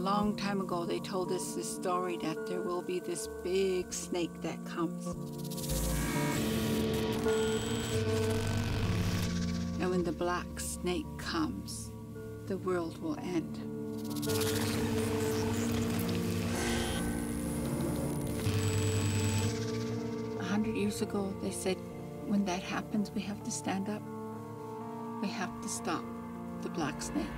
long time ago, they told us this story that there will be this big snake that comes. And when the black snake comes, the world will end. 100 years ago, they said, when that happens, we have to stand up. We have to stop the black snake.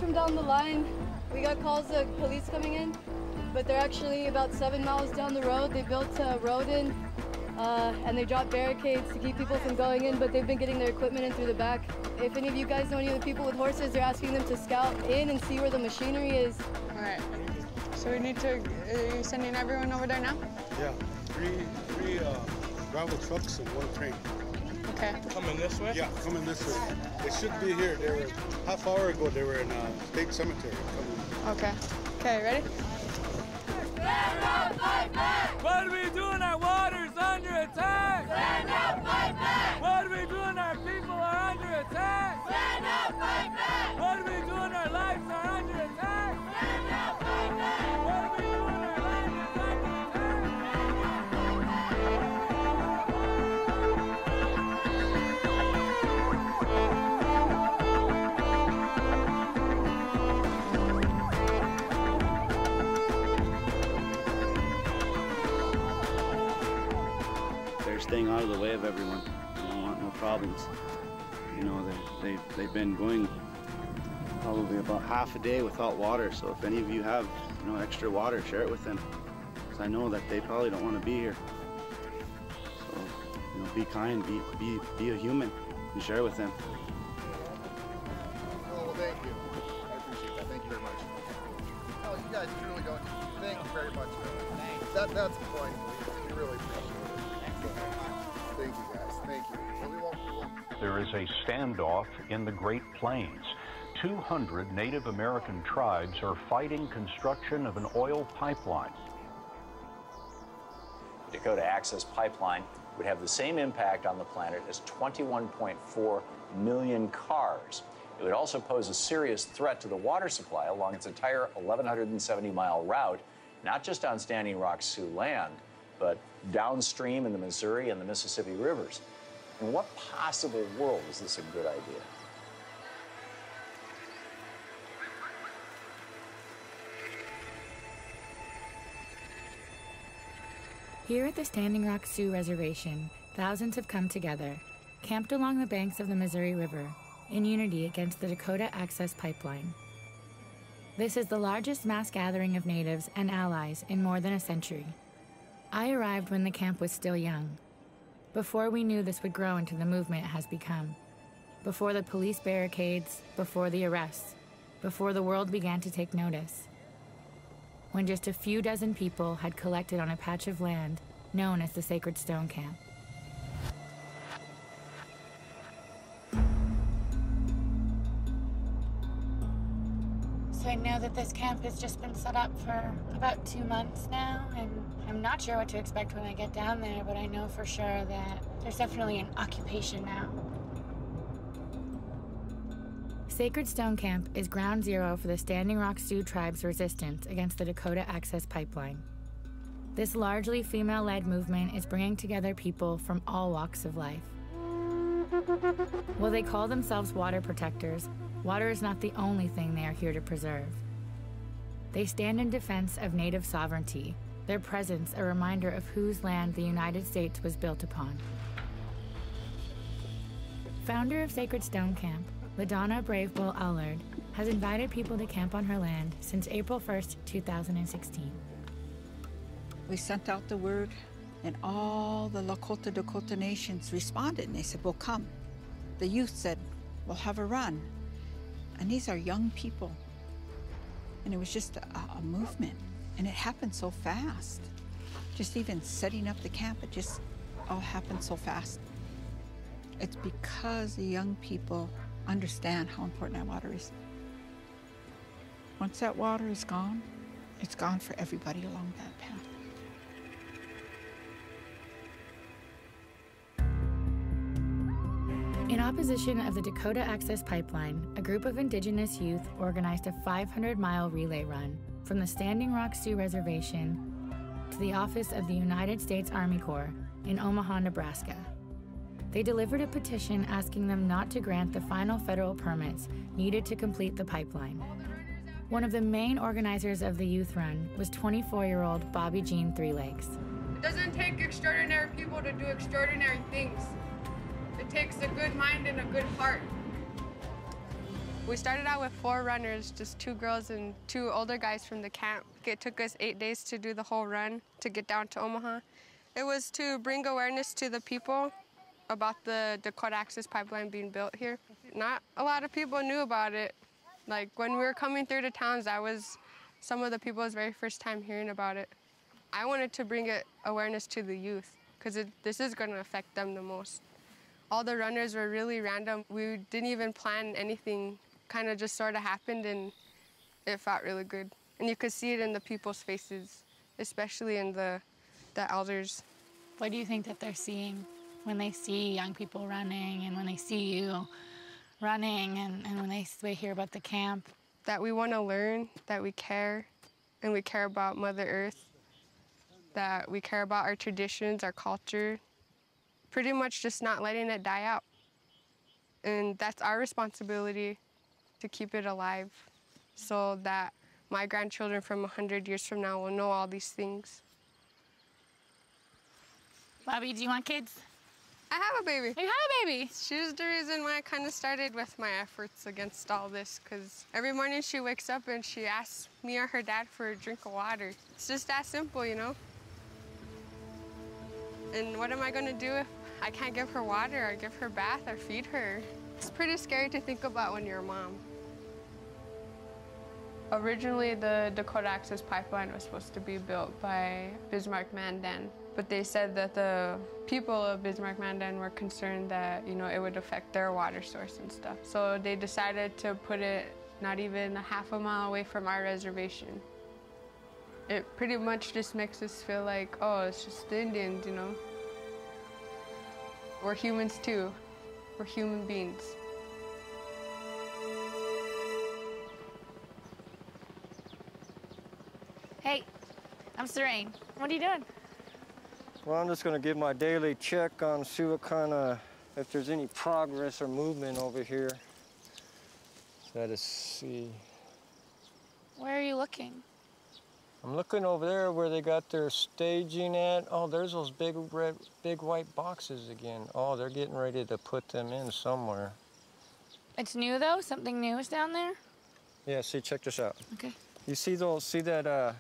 From down the line, we got calls of police coming in, but they're actually about 7 miles down the road. They built a road in, and they dropped barricades to keep people from going in, but they've been getting their equipment in through the back. If any of you guys know any of the people with horses, they're asking them to scout in and see where the machinery is. All right, so we need to, are you sending everyone over there now? Yeah, three gravel trucks and one train. Okay. Coming this way? Yeah, coming this way. They should be here. They were half hour ago. They were in State Cemetery. Okay. Okay, ready? Stand up, fight back! What are we doing? Our water's under attack! Stand up, fight back! What are we doing? Our people are under attack! Stand up, fight back! What are we doing? Our lives are under attack! Stand up, fight back! What are we doing? Our lives are under attack! Staying out of the way of everyone. They don't want no problems. You know, they've been going probably about half a day without water. So if any of you have, you know, extra water, share it with them. Because I know that they probably don't want to be here. So, you know, be kind, be a human, and share with them. Oh, well, thank you. I appreciate that. Thank you very much. Oh, you guys truly don't. Thank you very much. That's the point. We really appreciate it. Thank you, guys. Thank you. There is a standoff in the Great Plains. 200 Native American tribes are fighting construction of an oil pipeline. The Dakota Access Pipeline would have the same impact on the planet as 21.4 million cars. It would also pose a serious threat to the water supply along its entire 1,170-mile route, not just on Standing Rock Sioux land, but downstream in the Missouri and the Mississippi rivers. In what possible world is this a good idea? Here at the Standing Rock Sioux Reservation, thousands have come together, camped along the banks of the Missouri River, in unity against the Dakota Access Pipeline. This is the largest mass gathering of natives and allies in more than a century. I arrived when the camp was still young, before we knew this would grow into the movement it has become, before the police barricades, before the arrests, before the world began to take notice, when just a few dozen people had collected on a patch of land known as the Sacred Stone Camp. So I know that this camp has just been set up for about 2 months now, and I'm not sure what to expect when I get down there, but I know for sure that there's definitely an occupation now. Sacred Stone Camp is ground zero for the Standing Rock Sioux tribe's resistance against the Dakota Access Pipeline. This largely female-led movement is bringing together people from all walks of life. While they call themselves water protectors, water is not the only thing they are here to preserve. They stand in defense of Native sovereignty, their presence a reminder of whose land the United States was built upon. Founder of Sacred Stone Camp, LaDonna Brave Bull Allard, has invited people to camp on her land since April 1st, 2016. We sent out the word, and all the Lakota Dakota nations responded, and they said, we'll come. The youth said, we'll have a run. And these are young people. And it was just a movement, and it happened so fast. Just even setting up the camp, it just all happened so fast. It's because the young people understand how important that water is. Once that water is gone, it's gone for everybody along that path. In opposition of the Dakota Access Pipeline, a group of Indigenous youth organized a 500-mile relay run from the Standing Rock Sioux Reservation to the office of the United States Army Corps in Omaha, Nebraska. They delivered a petition asking them not to grant the final federal permits needed to complete the pipeline. One of the main organizers of the youth run was 24-year-old Bobby Jean Three Legs. It doesn't take extraordinary people to do extraordinary things. It takes a good mind and a good heart. We started out with 4 runners, just 2 girls and 2 older guys from the camp. It took us 8 days to do the whole run to get down to Omaha. It was to bring awareness to the people about the Dakota Access Pipeline being built here. Not a lot of people knew about it. Like when we were coming through the towns, that was some of the people's very first time hearing about it. I wanted to bring awareness to the youth because this is going to affect them the most. All the runners were really random. We didn't even plan anything, kind of just sort of happened, and it felt really good. And you could see it in the people's faces, especially in the elders. What do you think that they're seeing when they see young people running and when they see you running and when they hear about the camp? That we want to learn, that we care, and we care about Mother Earth, that we care about our traditions, our culture, pretty much just not letting it die out. And that's our responsibility to keep it alive so that my grandchildren from 100 years from now will know all these things. Bobby, do you want kids? I have a baby. You have a baby? She's the reason why I kind of started with my efforts against all this, because every morning she wakes up and she asks me or her dad for a drink of water. It's just that simple, you know? And what am I going to do if I can't give her water or give her bath or feed her? It's pretty scary to think about when you're a mom. Originally, the Dakota Access Pipeline was supposed to be built by Bismarck-Mandan, but they said that the people of Bismarck-Mandan were concerned that, you know, it would affect their water source and stuff. So they decided to put it not even a half a mile away from our reservation. It pretty much just makes us feel like, oh, it's just the Indians, you know? We're humans too. We're human beings. Hey, I'm Serene. What are you doing? Well, I'm just going to give my daily check on, see what kind of, if there's any progress or movement over here. Let us see. Where are you looking? I'm looking over there where they got their staging at. Oh, there's those big white boxes again. Oh, they're getting ready to put them in somewhere. It's new though? Something new is down there? Yeah, see, check this out. Okay. You see that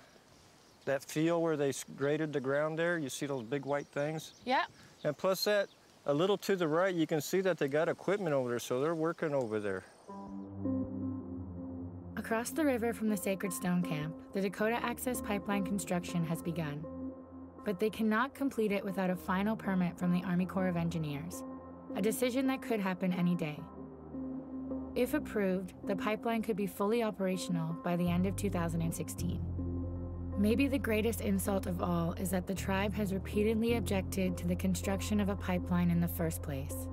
field where they graded the ground there? You see those big white things? Yeah. And plus that, a little to the right, you can see that they got equipment over there, so they're working over there. Across the river from the Sacred Stone Camp, the Dakota Access Pipeline construction has begun. But they cannot complete it without a final permit from the Army Corps of Engineers, a decision that could happen any day. If approved, the pipeline could be fully operational by the end of 2016. Maybe the greatest insult of all is that the tribe has repeatedly objected to the construction of a pipeline in the first place.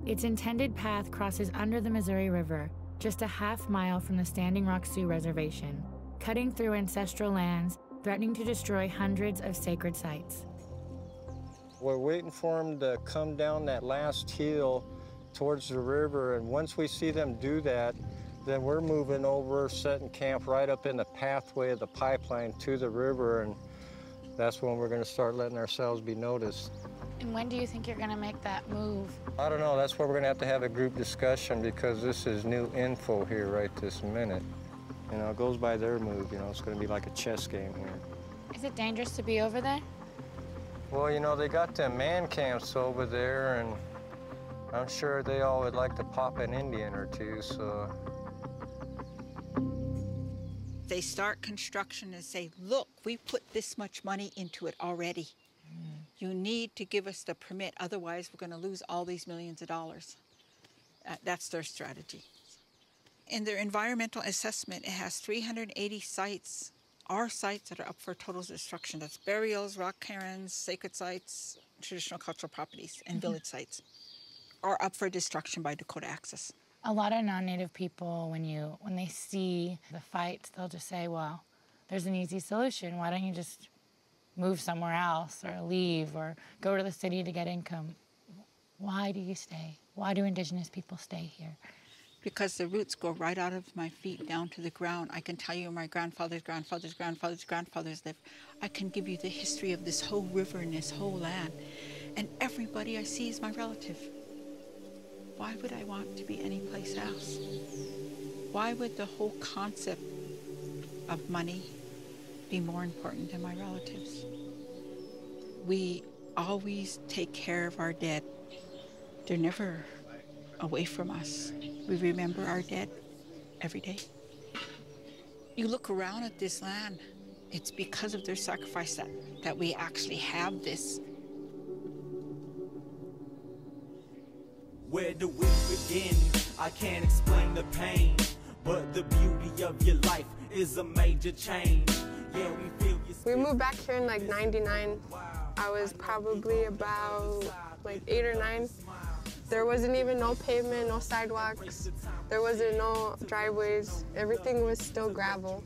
Its intended path crosses under the Missouri River, just a half-mile from the Standing Rock Sioux Reservation, cutting through ancestral lands, threatening to destroy hundreds of sacred sites. We're waiting for them to come down that last hill towards the river, and once we see them do that, then we're moving over, setting camp right up in the pathway of the pipeline to the river, and that's when we're going to start letting ourselves be noticed. And when do you think you're gonna make that move? I don't know. That's where we're gonna have a group discussion because this is new info here right this minute. You know, it goes by their move. You know, it's gonna be like a chess game here. Is it dangerous to be over there? Well, you know, they got them man camps over there, and I'm sure they all would like to pop an Indian or two, so. They start construction and say, look, we put this much money into it already. You need to give us the permit, otherwise we're going to lose all these millions of dollars. That's their strategy. In their environmental assessment, it has 380 sites, our sites that are up for total destruction. That's burials, rock cairns, sacred sites, traditional cultural properties, and village sites are up for destruction by Dakota Access. A lot of non-Native people, when they see the fights, they'll just say, well, there's an easy solution. Why don't you just move somewhere else or leave or go to the city to get income? Why do you stay? Why do Indigenous people stay here? Because the roots go right out of my feet down to the ground. I can tell you my grandfather's grandfather's grandfather's grandfathers lived. I can give you the history of this whole river and this whole land. And everybody I see is my relative. Why would I want to be anyplace else? Why would the whole concept of money be more important than my relatives? We always take care of our dead. They're never away from us. We remember our dead every day. You look around at this land, it's because of their sacrifice that we actually have this. Where do we begin? I can't explain the pain, but the beauty of your life is a major change. Yeah, we feel you. We moved back here in like 99. I was probably about like 8 or 9. There wasn't even no pavement, no sidewalks. There wasn't no driveways. Everything was still gravel.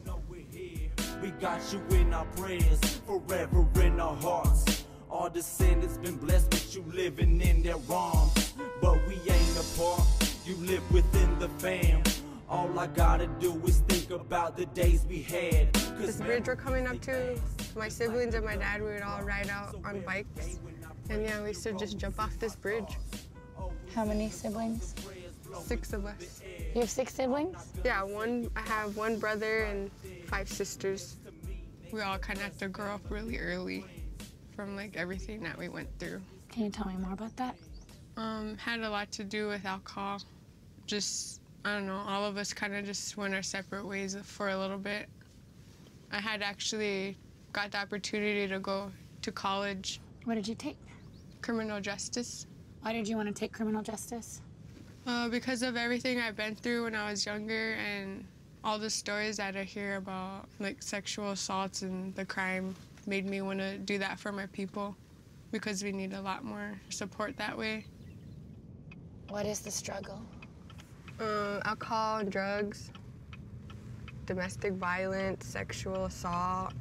We got you in our prayers, forever in our hearts. Our descendants been blessed with you living in their arms. But we ain't apart, you live within the fam. All I gotta do is think about the days we had. This bridge we're coming up to, my siblings and my dad, we would all ride out on bikes. And yeah, we used to just jump off this bridge. How many siblings? 6 of us. You have 6 siblings? Yeah, I have 1 brother and 5 sisters. We all kind of had to grow up really early from like everything that we went through. Can you tell me more about that? Had a lot to do with alcohol. Just, I don't know, all of us kind of just went our separate ways for a little bit. I had actually got the opportunity to go to college. What did you take? Criminal justice. Why did you want to take criminal justice? Because of everything I've been through when I was younger and all the stories that I hear about like sexual assaults and the crime made me want to do that for my people because we need a lot more support that way. What is the struggle? Alcohol, drugs, domestic violence, sexual assault,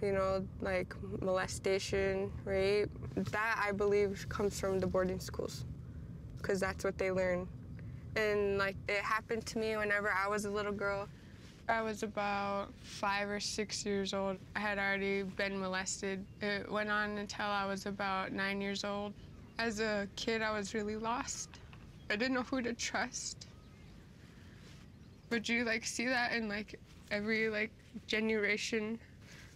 you know, like molestation, rape. That, I believe, comes from the boarding schools because that's what they learn. And, like, it happened to me whenever I was a little girl. I was about 5 or 6 years old. I had already been molested. It went on until I was about 9 years old. As a kid, I was really lost. I didn't know who to trust. But you, like, see that in, like, every, like, generation.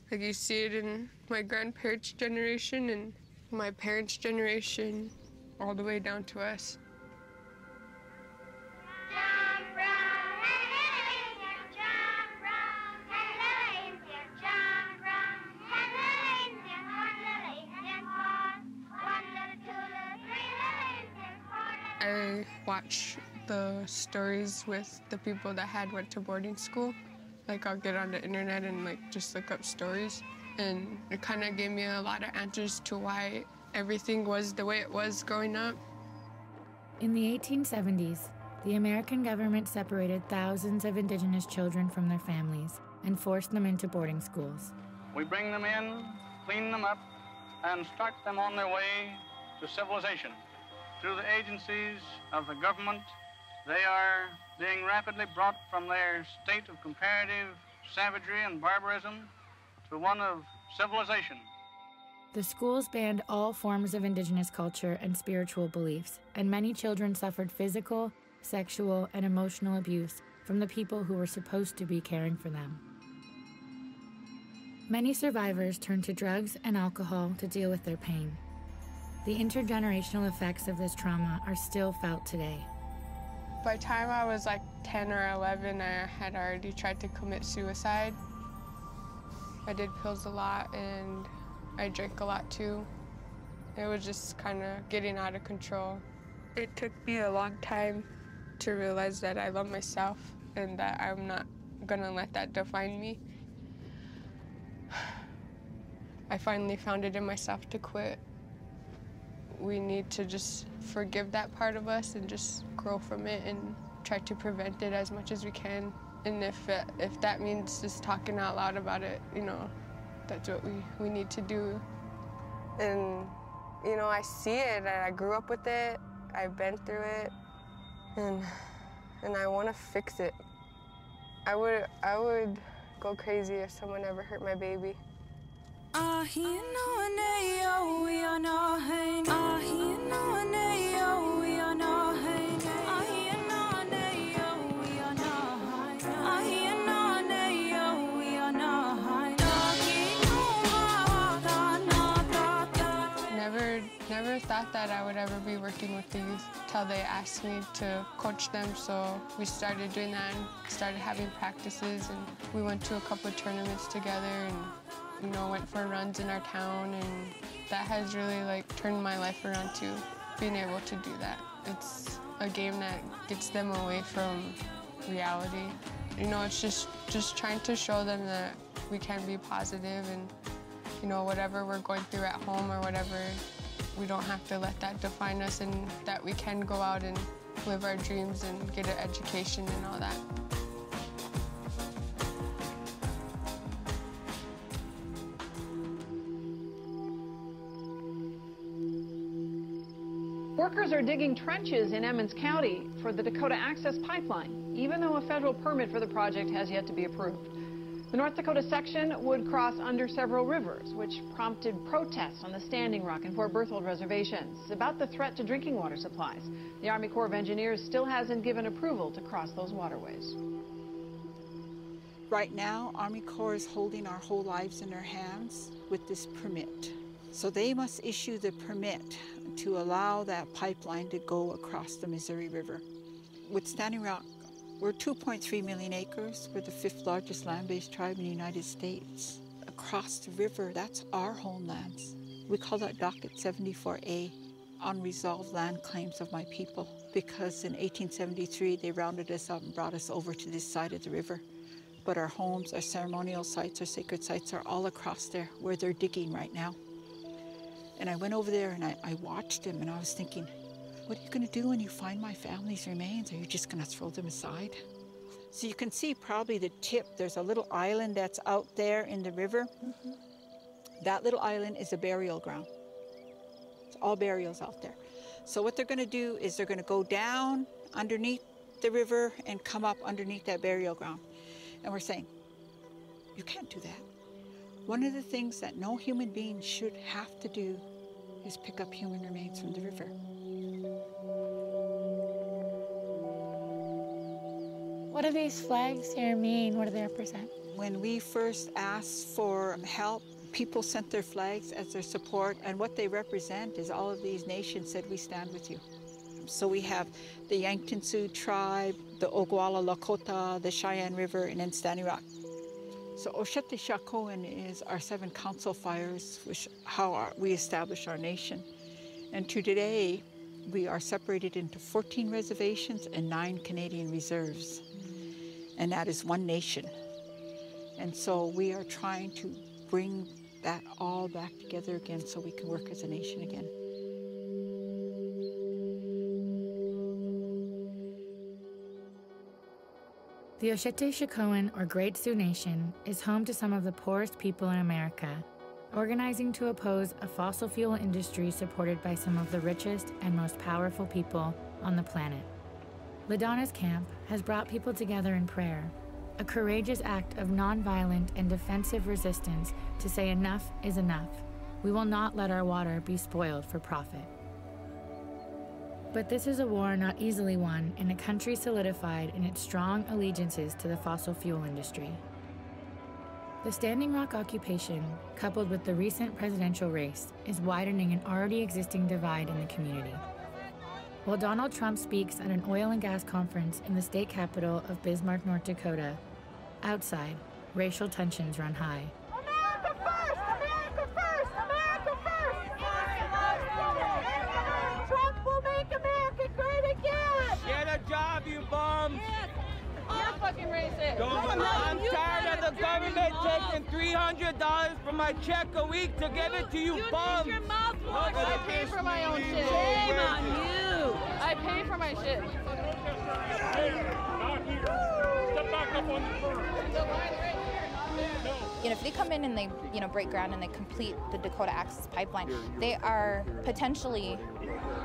Like, you see it in my grandparents' generation and my parents' generation, all the way down to us. I watch the stories with the people that went to boarding school. Like, I'll get on the internet and, like, just look up stories. And it kind of gave me a lot of answers to why everything was the way it was growing up. In the 1870s, the American government separated thousands of Indigenous children from their families and forced them into boarding schools. We bring them in, clean them up, and start them on their way to civilization. Through the agencies of the government, they are being rapidly brought from their state of comparative savagery and barbarism to one of civilization. The schools banned all forms of indigenous culture and spiritual beliefs, and many children suffered physical, sexual, and emotional abuse from the people who were supposed to be caring for them. Many survivors turned to drugs and alcohol to deal with their pain. The intergenerational effects of this trauma are still felt today. By the time I was like 10 or 11, I had already tried to commit suicide. I did pills a lot and I drank a lot too. It was just kind of getting out of control. It took me a long time to realize that I love myself and that I'm not gonna let that define me. I finally found it in myself to quit. We need to just forgive that part of us and just grow from it and try to prevent it as much as we can. And if that means just talking out loud about it, you know, that's what we need to do. And, you know, I see it, and I grew up with it, I've been through it, and I want to fix it. I would go crazy if someone ever hurt my baby. Never thought that I would ever be working with the youth till they asked me to coach them. So we started doing that and started having practices, and we went to a couple of tournaments together and, you know, went for runs in our town, and that has really like turned my life around too, being able to do that. It's a game that gets them away from reality. You know, it's just trying to show them that we can be positive, and, you know, whatever we're going through at home or whatever, we don't have to let that define us, and that we can go out and live our dreams and get an education and all that. Workers are digging trenches in Emmons County for the Dakota Access Pipeline, even though a federal permit for the project has yet to be approved. The North Dakota section would cross under several rivers, which prompted protests on the Standing Rock and Fort Berthold reservations about the threat to drinking water supplies. The Army Corps of Engineers still hasn't given approval to cross those waterways. Right now, Army Corps is holding our whole lives in their hands with this permit. So they must issue the permit to allow that pipeline to go across the Missouri River. With Standing Rock, we're 2.3 million acres. We're the 5th largest land-based tribe in the United States. Across the river, that's our homelands. We call that Docket 74A, unresolved land claims of my people, because in 1873, they rounded us up and brought us over to this side of the river. But our homes, our ceremonial sites, our sacred sites are all across there where they're digging right now. And I went over there and I watched them, and I was thinking, what are you going to do when you find my family's remains? Are you just going to throw them aside? So you can see probably the tip. There's a little island that's out there in the river. Mm-hmm. That little island is a burial ground. It's all burials out there. So what they're going to do is they're going to go down underneath the river and come up underneath that burial ground. And we're saying, you can't do that. One of the things that no human being should have to do is pick up human remains from the river. What do these flags here mean? What do they represent? When we first asked for help, people sent their flags as their support, and what they represent is all of these nations said, we stand with you. So we have the Yankton Sioux tribe, the Oglala Lakota, the Cheyenne River, and then Standing Rock. So Oshete Shakoan is our 7 council fires, which how we establish our nation. And to today, we are separated into 14 reservations and 9 Canadian reserves. And that is one nation. And so we are trying to bring that all back together again so we can work as a nation again. The Oshete Shakoan, or Great Sioux Nation, is home to some of the poorest people in America, organizing to oppose a fossil fuel industry supported by some of the richest and most powerful people on the planet. LaDonna's camp has brought people together in prayer, a courageous act of nonviolent and defensive resistance to say enough is enough, We will not let our water be spoiled for profit. But this is a war not easily won in a country solidified in its strong allegiances to the fossil fuel industry. The Standing Rock occupation, coupled with the recent presidential race, is widening an already existing divide in the community. While Donald Trump speaks at an oil and gas conference in the state capital of Bismarck, North Dakota, outside, racial tensions run high. America first! America first! America first! Trump will make America great again! Get a job, you bums! Yes. You're fucking racist. I'm tired of the government taking $300 from my check a week to give it to you bums! Your mouth wash. I pay for my own shit. Shame on you! I pay for my shit. Not here. Step back up on the curb. You know, if they come in and they, break ground and they complete the Dakota Access Pipeline, they are potentially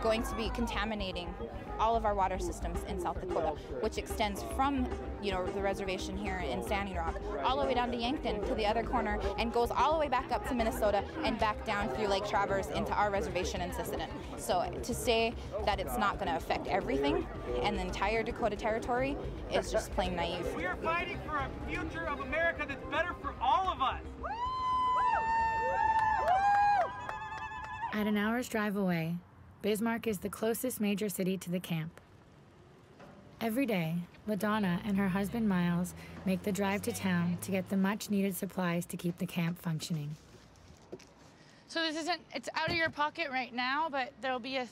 going to be contaminating all of our water systems in South Dakota, which extends from, the reservation here in Standing Rock, all the way down to Yankton to the other corner, and goes all the way back up to Minnesota and back down through Lake Traverse into our reservation in Sisseton. So to say that it's not going to affect everything and the entire Dakota territory is just plain naive. We are fighting for a future of America that's better for all of us. At an hour's drive away, Bismarck is the closest major city to the camp. Every day, LaDonna and her husband Miles make the drive to town to get the much-needed supplies to keep the camp functioning. So this isn't, it's out of your pocket right now, but there'll be a,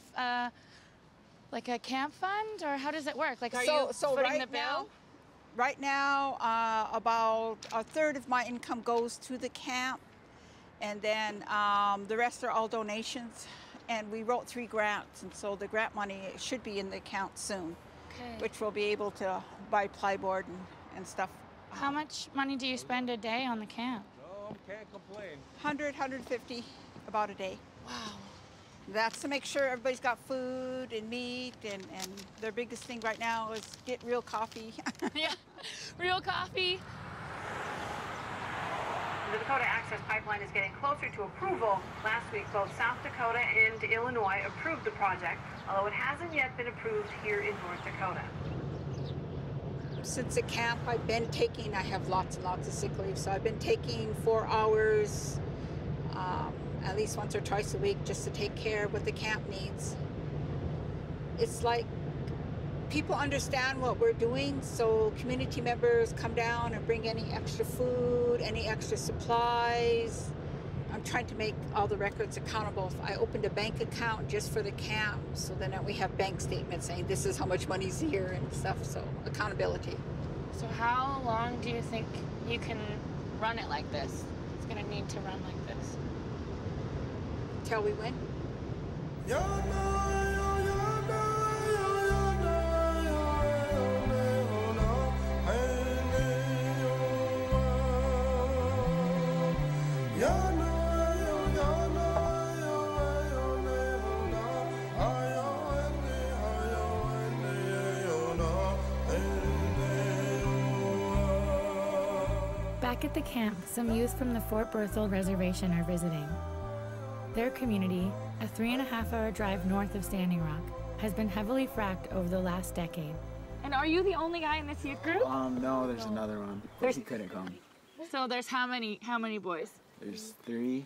like a camp fund, or how does it work? Like, are you footing the bill? Right now, about a third of my income goes to the camp, and then the rest are all donations. And we wrote 3 grants, and so the grant money should be in the account soon, which we'll be able to buy plyboard and stuff. How much money do you spend a day on the camp? No, can't complain. 100, 150 about a day. Wow. That's to make sure everybody's got food and meat, and their biggest thing right now is get real coffee. Yeah, real coffee. The Dakota Access Pipeline is getting closer to approval. Last week, both South Dakota and Illinois approved the project, although it hasn't yet been approved here in North Dakota. Since the camp I have lots and lots of sick leave, so I've been taking 4 hours at least once or twice a week just to take care of what the camp needs. It's like people understand what we're doing, so community members come down and bring any extra food, any extra supplies. I'm trying to make all the records accountable. I opened a bank account just for the camp, so then we have bank statements saying this is how much money's here and stuff, so accountability. So how long do you think you can run it like this? It's gonna need to run like this. Till we win. Back at the camp, some youth from the Fort Berthold Reservation are visiting. Their community, a 3.5-hour drive north of Standing Rock, has been heavily fracked over the last decade. And are you the only guy in this youth group? No, there's another one. He couldn't come. So there's how many boys? There's 3.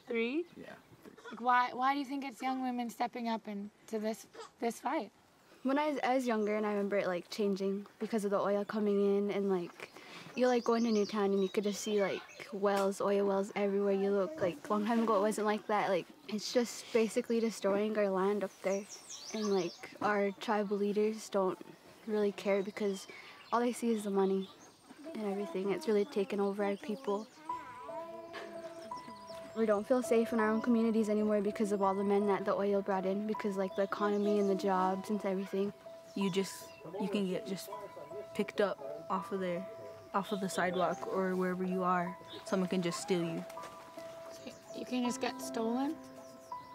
3? Yeah. 3. Like why do you think it's young women stepping up into this fight? When I was younger, and I remember it like changing because of the oil coming in, and like you like going to Newtown and you could just see like wells, oil wells everywhere you look. Like a long time ago it wasn't like that. Like it's just basically destroying our land up there, and like our tribal leaders don't really care because all they see is the money and everything. It's really taken over our people. We don't feel safe in our own communities anymore because of all the men that the oil brought in, because like the economy and the jobs and everything. You can get just picked up off of the sidewalk or wherever you are. Someone can just steal you. So you can just get stolen?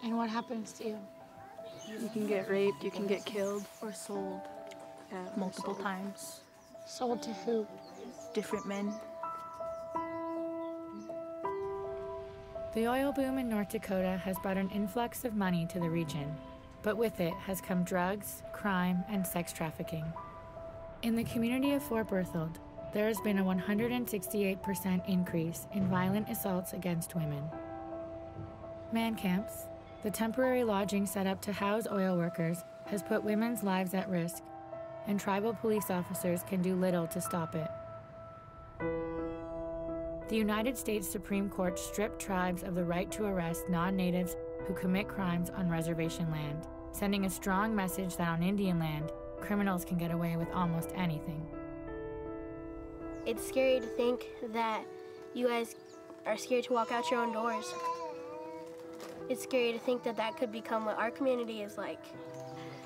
And what happens to you? You can get raped, you can get killed, or sold multiple times. Sold to who? Different men. The oil boom in North Dakota has brought an influx of money to the region, but with it has come drugs, crime, and sex trafficking. In the community of Fort Berthold, there has been a 168% increase in violent assaults against women. Man camps, the temporary lodging set up to house oil workers, has put women's lives at risk, and tribal police officers can do little to stop it. The United States Supreme Court stripped tribes of the right to arrest non-natives who commit crimes on reservation land, sending a strong message that on Indian land, criminals can get away with almost anything. It's scary to think that you guys are scared to walk out your own doors. It's scary to think that that could become what our community is like.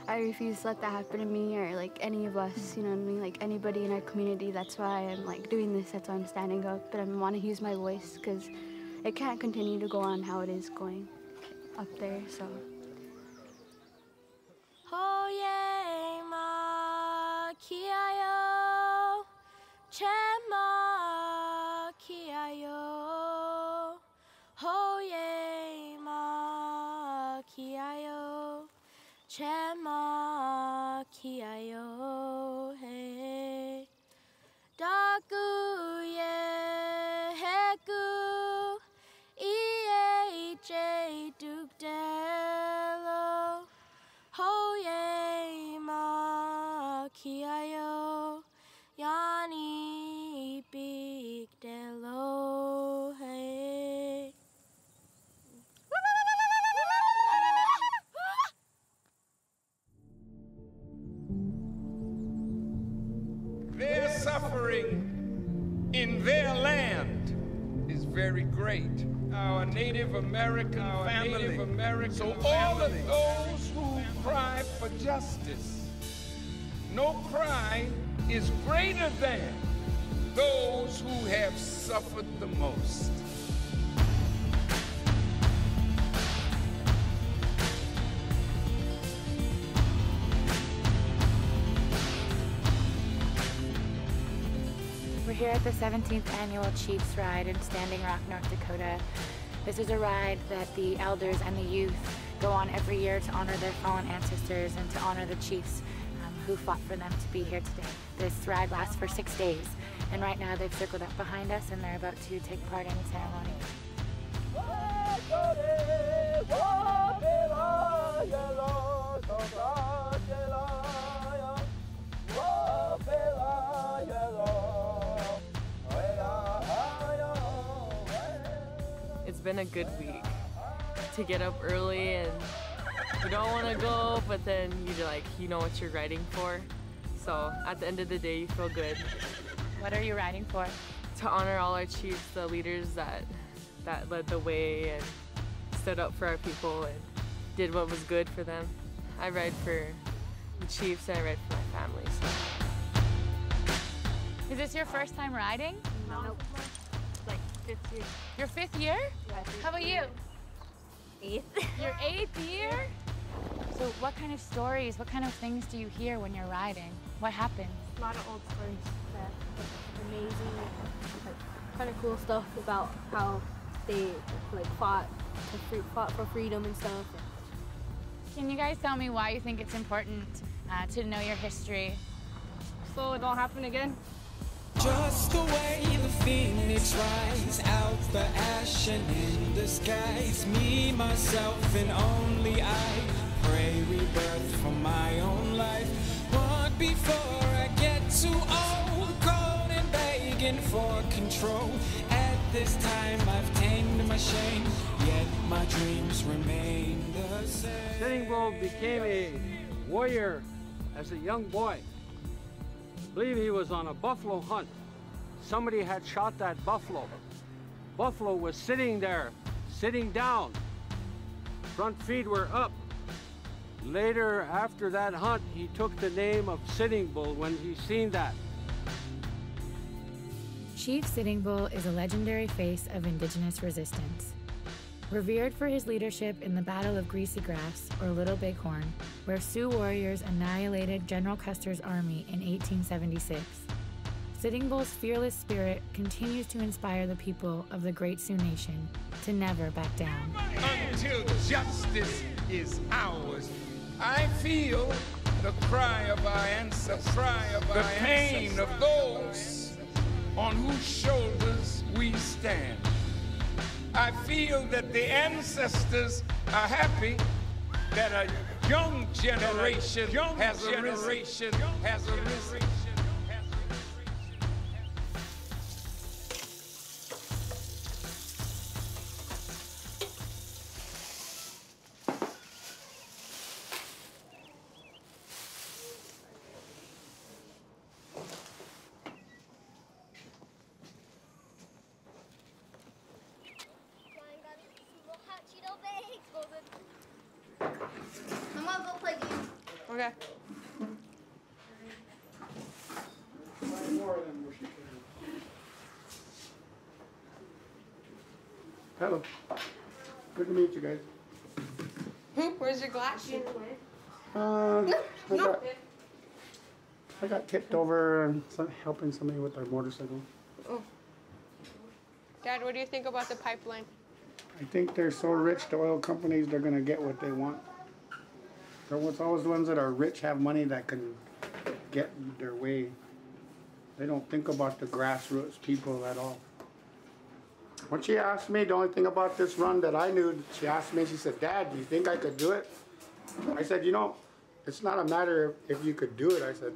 I refuse to let that happen to me or like any of us, you know what I mean, like anybody in our community. That's why I'm like doing this, that's why I'm standing up, but I want to use my voice because it can't continue to go on how it is going up there, so. Hoye ma kiayo, chema kiayo, hoye ma kiayo, chema kiayo, hey, daku ye heku, EHA dukdelo, hoye ma kiayo, yani bigdelo, hey. Their suffering in their land is very great. Our Native American family. So all of those who cry for justice, no cry is greater than those who have suffered the most. We're here at the 17th annual Chiefs Ride in Standing Rock, North Dakota. This is a ride that the elders and the youth go on every year to honor their fallen ancestors and to honor the chiefs who fought for them to be here today. This ride lasts for 6 days, and right now they've circled up behind us and they're about to take part in the ceremony. It's been a good week to get up early and you don't want to go, but then you're like, you know what you're riding for. So at the end of the day, you feel good. What are you riding for? To honor all our chiefs, the leaders that led the way and stood up for our people and did what was good for them. I ride for the chiefs and I ride for my family. So. Is this your first time riding? No. Like 5th year. Your 5th year? Yeah. How about you? 8th. Your 8th year? So what kind of stories, what kind of things do you hear when you're riding? What happens? A lot of old stories that amazing, like kind of cool stuff about how they like fought for freedom and stuff. Can you guys tell me why you think it's important to know your history? So it don't happen again. Just the way the phoenix rise out the ash and in the skies, me, myself, and only I pray rebirth for my own life. But before I get too old, cold and begging for control, at this time I've tamed my shame, yet my dreams remain the same. Sitting Bull became a warrior as a young boy. I believe he was on a buffalo hunt. Somebody had shot that buffalo. Buffalo was sitting there, sitting down. Front feet were up. Later, after that hunt, he took the name of Sitting Bull when he seen that. Chief Sitting Bull is a legendary face of Indigenous resistance. Revered for his leadership in the Battle of Greasy Grass, or Little Bighorn, where Sioux warriors annihilated General Custer's army in 1876. Sitting Bull's fearless spirit continues to inspire the people of the Great Sioux Nation to never back down. Until justice is ours. I feel the cry of our ancestors, the pain of those on whose shoulders we stand. I feel that the ancestors are happy that a young generation has arisen. I'm gonna go play games. Okay. Hello. Good to meet you guys. Where's your glass? I got tipped over and helping somebody with their motorcycle. Oh. Dad, what do you think about the pipeline? I think they're so rich, the oil companies, they're going to get what they want. It's always the ones that are rich have money that can get their way. They don't think about the grassroots people at all. When she asked me, the only thing about this run that I knew, she asked me, she said, Dad, do you think I could do it? I said, you know, it's not a matter if you could do it. I said,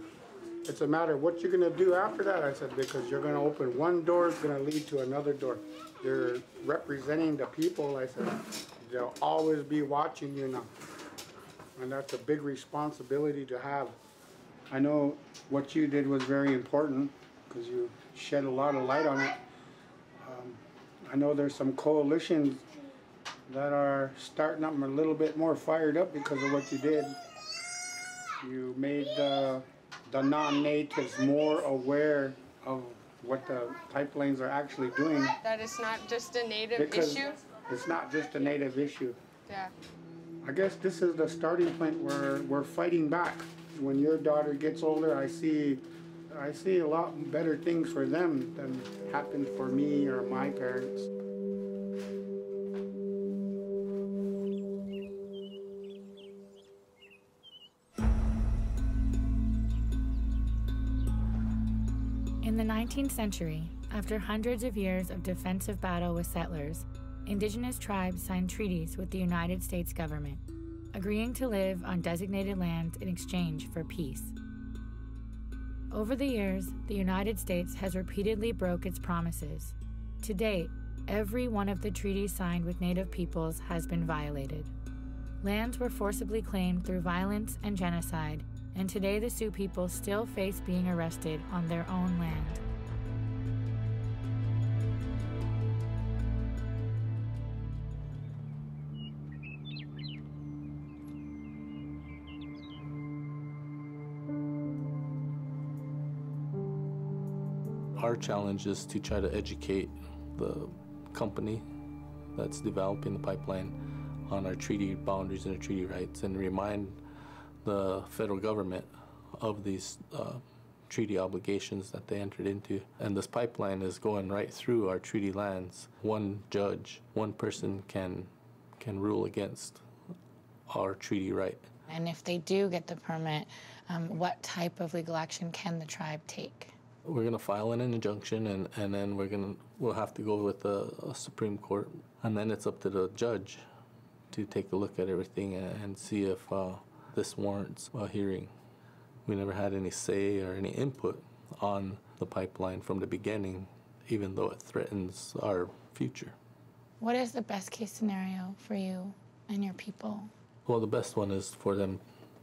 it's a matter of what you're going to do after that. I said, because you're going to open one door, it's going to lead to another door. You're representing the people. I said, they'll always be watching you now. And that's a big responsibility to have. I know what you did was very important because you shed a lot of light on it. I know there's some coalitions that are starting up a little bit more fired up because of what you did. You made the non-natives more aware of what the pipelines are actually doing. That it's not just a native issue? It's not just a native issue. Yeah. I guess this is the starting point where we're fighting back. When your daughter gets older, I see a lot better things for them than happened for me or my parents. In the 19th century, after hundreds of years of defensive battle with settlers, indigenous tribes signed treaties with the United States government, agreeing to live on designated land in exchange for peace. Over the years, the United States has repeatedly broke its promises. To date, every one of the treaties signed with Native peoples has been violated. Lands were forcibly claimed through violence and genocide, and today the Sioux people still face being arrested on their own land. Our challenge is to try to educate the company that's developing the pipeline on our treaty boundaries and our treaty rights, and remind the federal government of these treaty obligations that they entered into. And this pipeline is going right through our treaty lands. One judge, one person can rule against our treaty right. And if they do get the permit, what type of legal action can the tribe take? We're going to file an injunction, and then we'll have to go with a Supreme Court, and then it's up to the judge to take a look at everything and see if this warrants a hearing. We never had any say or any input on the pipeline from the beginning, even though it threatens our future. What is the best case scenario for you and your people? Well, the best one is for them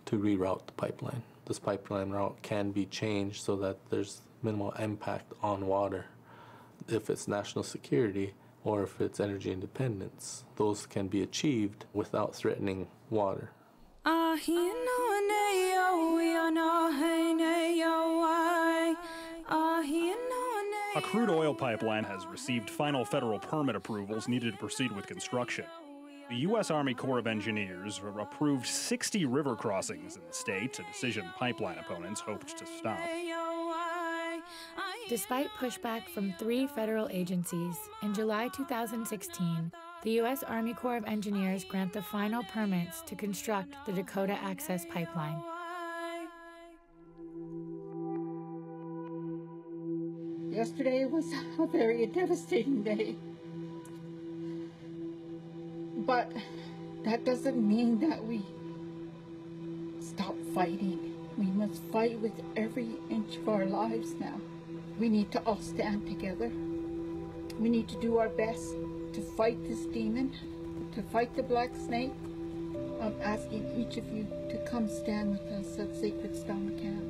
to reroute the pipeline. This pipeline route can be changed so that there's minimal impact on water. If it's national security or if it's energy independence, those can be achieved without threatening water. A crude oil pipeline has received final federal permit approvals needed to proceed with construction. The U.S. Army Corps of Engineers approved 60 river crossings in the state, a decision pipeline opponents hoped to stop. Despite pushback from 3 federal agencies, in July 2016, the U.S. Army Corps of Engineers grant the final permits to construct the Dakota Access Pipeline. Yesterday was a very devastating day. But that doesn't mean that we stop fighting. We must fight with every inch of our lives now. We need to all stand together. We need to do our best to fight this demon, to fight the black snake. I'm asking each of you to come stand with us at Sacred Stone Camp.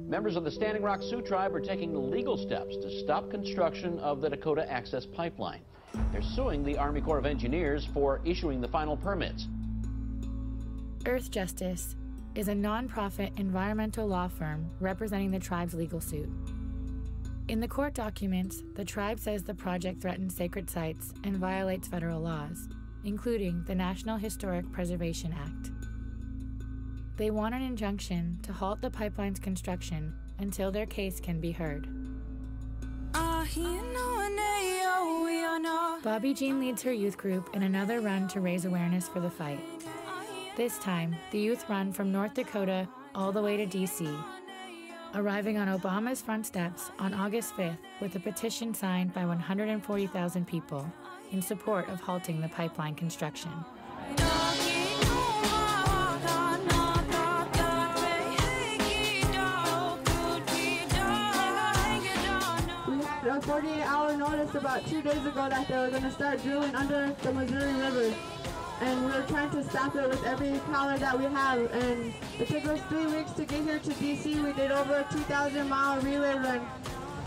Members of the Standing Rock Sioux Tribe are taking legal steps to stop construction of the Dakota Access Pipeline. They're suing the Army Corps of Engineers for issuing the final permits. Earth Justice is a nonprofit environmental law firm representing the tribe's legal suit. In the court documents, the tribe says the project threatens sacred sites and violates federal laws, including the National Historic Preservation Act. They want an injunction to halt the pipeline's construction until their case can be heard. Bobby Jean leads her youth group in another run to raise awareness for the fight. This time, the youth run from North Dakota all the way to D.C., arriving on Obama's front steps on August 5th with a petition signed by 140,000 people in support of halting the pipeline construction. We had a 48-hour notice about 2 days ago that they were going to start drilling under the Missouri River. And we're trying to stop it with every power that we have. And it took us 3 weeks to get here to D.C. We did over a 2,000-mile relay run.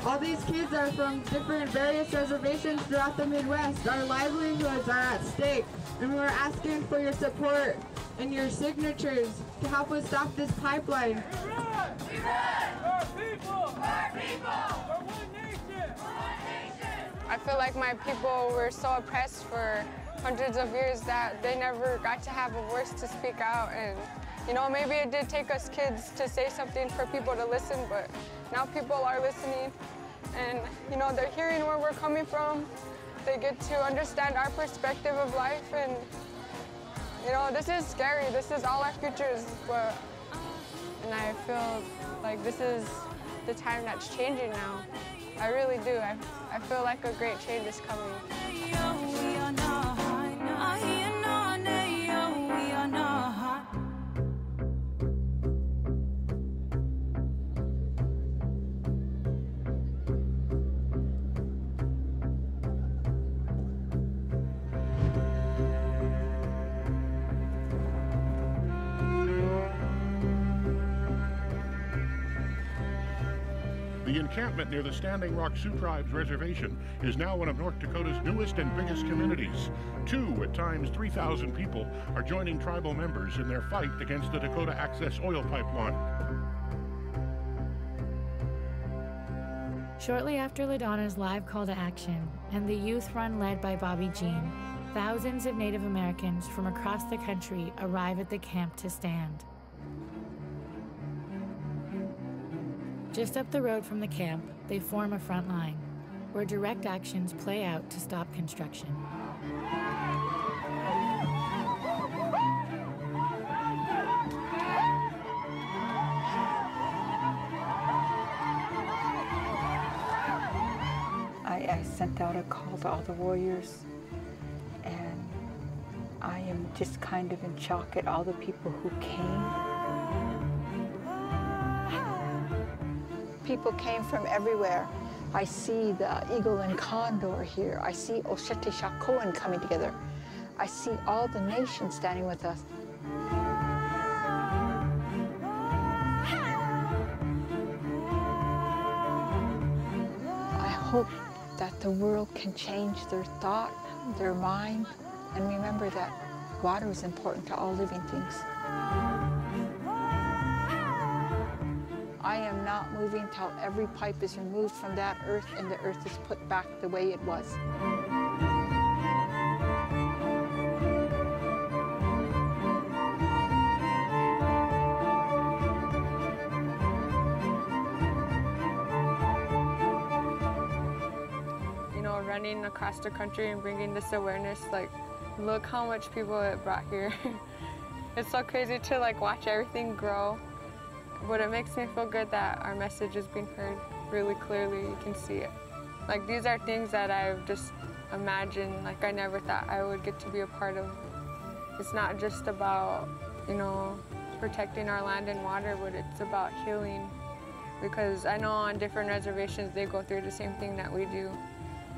All these kids are from different various reservations throughout the Midwest. Our livelihoods are at stake. And we're asking for your support and your signatures to help us stop this pipeline. Our people! Our people! For one nation! One nation! I feel like my people were so oppressed for hundreds of years that they never got to have a voice to speak out. And you know, maybe it did take us kids to say something for people to listen, but now people are listening, and you know, they're hearing where we're coming from. They get to understand our perspective of life, and you know, this is scary. This is all our futures, and I feel like this is the time that's changing now. I really do. I feel like a great change is coming. The encampment near the Standing Rock Sioux Tribe's reservation is now one of North Dakota's newest and biggest communities. 2, at times 3,000 people are joining tribal members in their fight against the Dakota Access oil pipeline. Shortly after LaDonna's live call to action and the youth run led by Bobby Jean, thousands of Native Americans from across the country arrive at the camp to stand. Just up the road from the camp, they form a front line, where direct actions play out to stop construction. I sent out a call to all the warriors, and I am just kind of in shock at all the people who came. People came from everywhere. I see the eagle and condor here. I see Oshete Shakoan coming together. I see all the nations standing with us. I hope that the world can change their thought, their mind, and remember that water is important to all living things. I am not moving till every pipe is removed from that earth and the earth is put back the way it was. running across the country and bringing this awareness. Like, look how much people it brought here. It's so crazy to like watch everything grow, but it makes me feel good that our message is being heard really clearly. You can see it. Like, these are things that I've just imagined, like I never thought I would get to be a part of. It's not just about, you know, protecting our land and water, but it's about healing. Because I know on different reservations they go through the same thing that we do.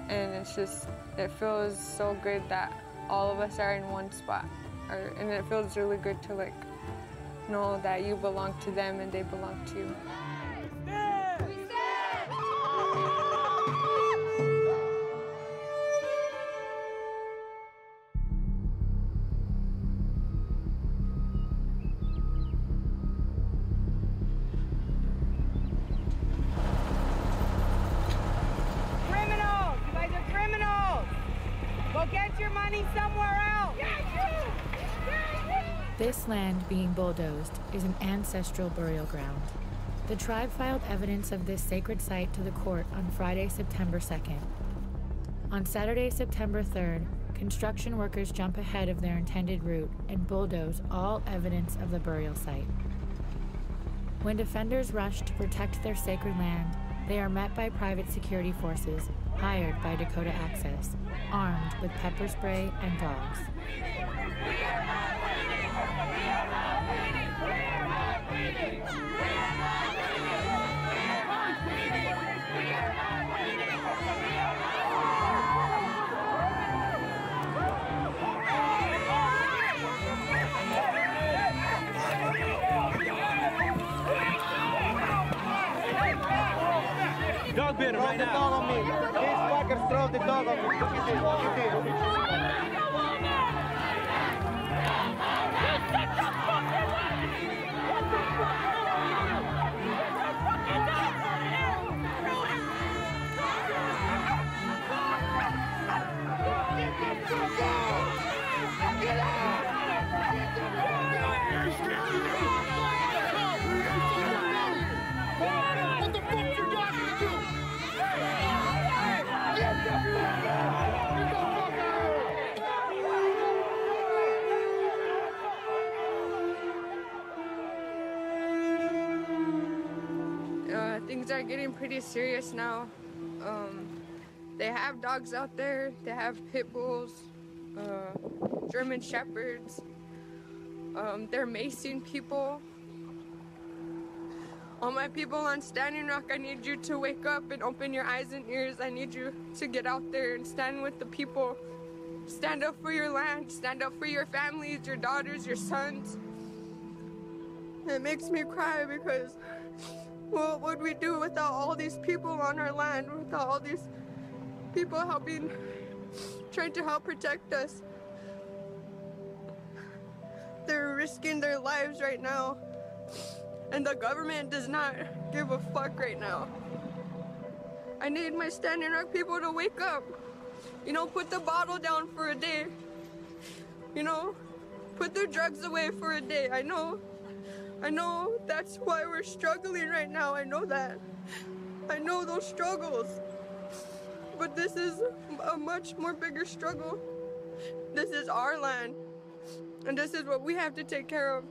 And it's just, it feels so good that all of us are in one spot. And it feels really good to like know that you belong to them and they belong to you. Criminals! You guys are criminals! Go get your money somewhere else! This land being bulldozed is an ancestral burial ground. The tribe filed evidence of this sacred site to the court on Friday, September 2nd. On Saturday, September 3rd, construction workers jump ahead of their intended route and bulldoze all evidence of the burial site. When defenders rush to protect their sacred land, they are met by private security forces hired by Dakota Access, armed with pepper spray and dogs. Dog bit him right now. Throw the dog on me. These fuckers throw the dog on me. Look at this. Look at this. Things are getting pretty serious now. They have dogs out there. They have pit bulls, German shepherds. They're macing people. All my people on Standing Rock, I need you to wake up and open your eyes and ears. I need you to get out there and stand with the people. Stand up for your land. Stand up for your families, your daughters, your sons. It makes me cry because what would we do without all these people on our land, without all these people trying to help protect us? They're risking their lives right now, and the government does not give a fuck right now. I need my Standing Rock people to wake up. You know, put the bottle down for a day. You know, put the drugs away for a day. I know that's why we're struggling right now. I know that. I know those struggles. But this is a much more bigger struggle. This is our land. And this is what we have to take care of.